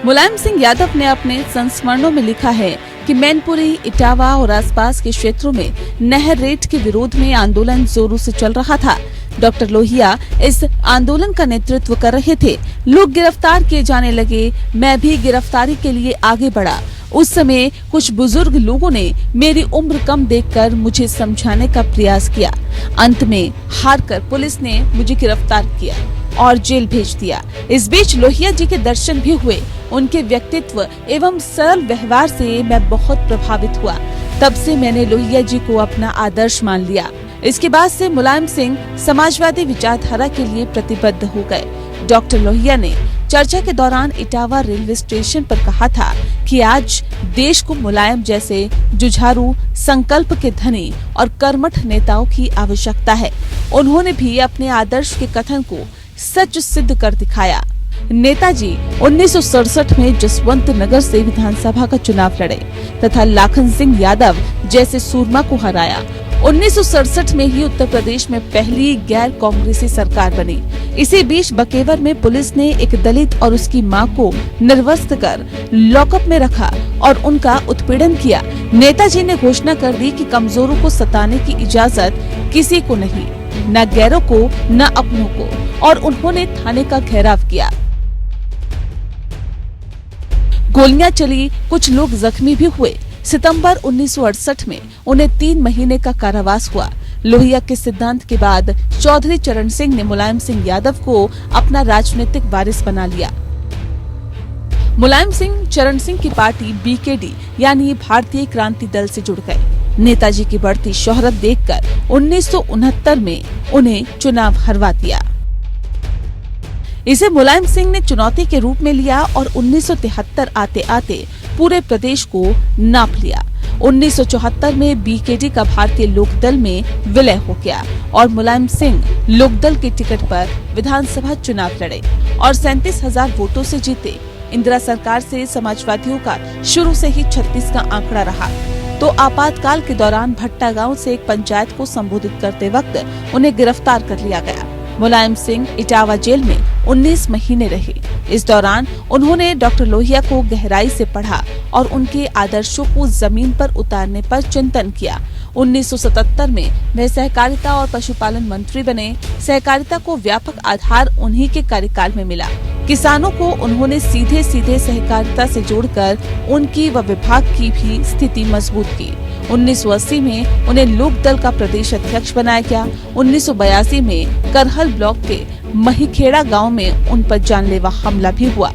मुलायम सिंह यादव ने अपने संस्मरणों में लिखा है कि मैनपुरी, इटावा और आसपास के क्षेत्रों में नहर रेट के विरोध में आंदोलन जोरों से चल रहा था। डॉक्टर लोहिया इस आंदोलन का नेतृत्व कर रहे थे। लोग गिरफ्तार किए जाने लगे। मैं भी गिरफ्तारी के लिए आगे बढ़ा। उस समय कुछ बुजुर्ग लोगों ने मेरी उम्र कम देखकर मुझे समझाने का प्रयास किया। अंत में हारकर पुलिस ने मुझे गिरफ्तार किया और जेल भेज दिया। इस बीच लोहिया जी के दर्शन भी हुए। उनके व्यक्तित्व एवं सरल व्यवहार से मैं बहुत प्रभावित हुआ। तब से मैंने लोहिया जी को अपना आदर्श मान लिया। इसके बाद से मुलायम सिंह समाजवादी विचारधारा के लिए प्रतिबद्ध हो गए। डॉक्टर लोहिया ने चर्चा के दौरान इटावा रेलवे स्टेशन पर कहा था कि आज देश को मुलायम जैसे जुझारू, संकल्प के धनी और कर्मठ नेताओं की आवश्यकता है। उन्होंने भी अपने आदर्श के कथन को सच सिद्ध कर दिखाया। नेताजी 1967 में जसवंत नगर से विधानसभा का चुनाव लड़े तथा लाखन सिंह यादव जैसे सूरमा को हराया। 1967 में ही उत्तर प्रदेश में पहली गैर कांग्रेसी सरकार बनी। इसी बीच बकेवर में पुलिस ने एक दलित और उसकी मां को निर्वस्त्र कर लॉकअप में रखा और उनका उत्पीड़न किया। नेताजी ने घोषणा कर दी कि कमजोरों को सताने की इजाजत किसी को नहीं, न गैरों को न अपनों को, और उन्होंने थाने का घेराव किया। गोलियां चली, कुछ लोग जख्मी भी हुए। सितंबर 1968 में उन्हें 3 महीने का कारावास हुआ। लोहिया के सिद्धांत के बाद चौधरी चरण सिंह ने मुलायम सिंह यादव को अपना राजनीतिक वारिस बना लिया। मुलायम सिंह चरण सिंह की पार्टी बीकेडी यानी भारतीय क्रांति दल से जुड़ गए। नेताजी की बढ़ती शोहरत देखकर 1969 में उन्हें चुनाव हरवा दिया। इसे मुलायम सिंह ने चुनौती के रूप में लिया और 1973 आते आते पूरे प्रदेश को नाप लिया। 1974 में बीकेडी का भारतीय लोकदल में विलय हो गया और मुलायम सिंह लोकदल के टिकट पर विधानसभा चुनाव लड़े और 37,000 वोटों से जीते। इंदिरा सरकार से समाजवादियों का शुरू से ही 36 का आंकड़ा रहा। तो आपातकाल के दौरान भट्टा गांव से एक पंचायत को संबोधित करते वक्त उन्हें गिरफ्तार कर लिया गया। मुलायम सिंह इटावा जेल में 19 महीने रहे। इस दौरान उन्होंने डॉक्टर लोहिया को गहराई से पढ़ा और उनके आदर्शों को जमीन पर उतारने पर चिंतन किया। 1977 में वे सहकारिता और पशुपालन मंत्री बने। सहकारिता को व्यापक आधार उन्हीं के कार्यकाल में मिला। किसानों को उन्होंने सीधे सीधे सहकारिता से जोड़कर उनकी व विभाग की भी स्थिति मजबूत की। 1980 में उन्हें लोकदल का प्रदेश अध्यक्ष बनाया गया। 1982 में करहल ब्लॉक के महीखेड़ा गांव में उन पर जानलेवा हमला भी हुआ।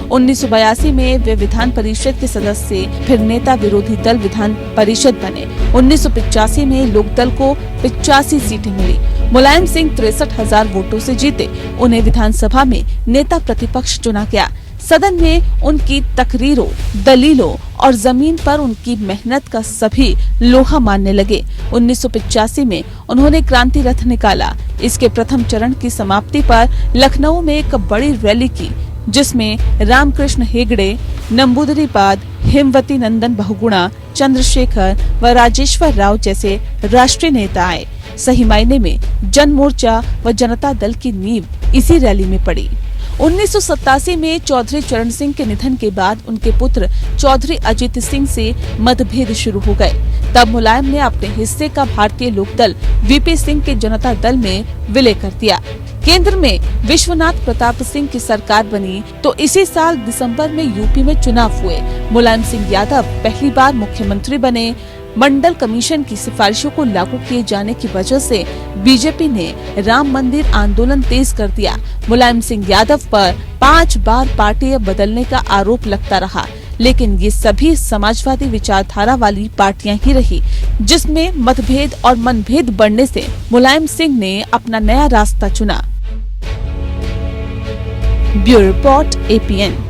1982 में वे विधान परिषद के सदस्य, फिर नेता विरोधी दल विधान परिषद बने। 1985 में लोकदल को 85 सीटें मिली। मुलायम सिंह 63,000 वोटों से जीते। उन्हें विधानसभा में नेता प्रतिपक्ष चुना गया। सदन में उनकी तकरीरों, दलीलों और जमीन पर उनकी मेहनत का सभी लोहा मानने लगे। 1985 में उन्होंने क्रांति रथ निकाला। इसके प्रथम चरण की समाप्ति पर लखनऊ में एक बड़ी रैली की, जिसमें रामकृष्ण हेगड़े, नंबूदरीपाद, हेमवती नंदन बहुगुणा, चंद्रशेखर व राजेश्वर राव जैसे राष्ट्रीय नेता आए। सही मायने में जन मोर्चा व जनता दल की नींव इसी रैली में पड़ी। 1987 में चौधरी चरण सिंह के निधन के बाद उनके पुत्र चौधरी अजित सिंह से मतभेद शुरू हो गए। तब मुलायम ने अपने हिस्से का भारतीय लोकदल वीपी सिंह के जनता दल में विलय कर दिया। केंद्र में विश्वनाथ प्रताप सिंह की सरकार बनी तो इसी साल दिसंबर में यूपी में चुनाव हुए। मुलायम सिंह यादव पहली बार मुख्यमंत्री बने। मंडल कमीशन की सिफारिशों को लागू किए जाने की वजह से बीजेपी ने राम मंदिर आंदोलन तेज कर दिया। मुलायम सिंह यादव पर 5 बार पार्टी बदलने का आरोप लगता रहा, लेकिन ये सभी समाजवादी विचारधारा वाली पार्टियां ही रही, जिसमें मतभेद और मनभेद बढ़ने से मुलायम सिंह ने अपना नया रास्ता चुना। Bureau report APN।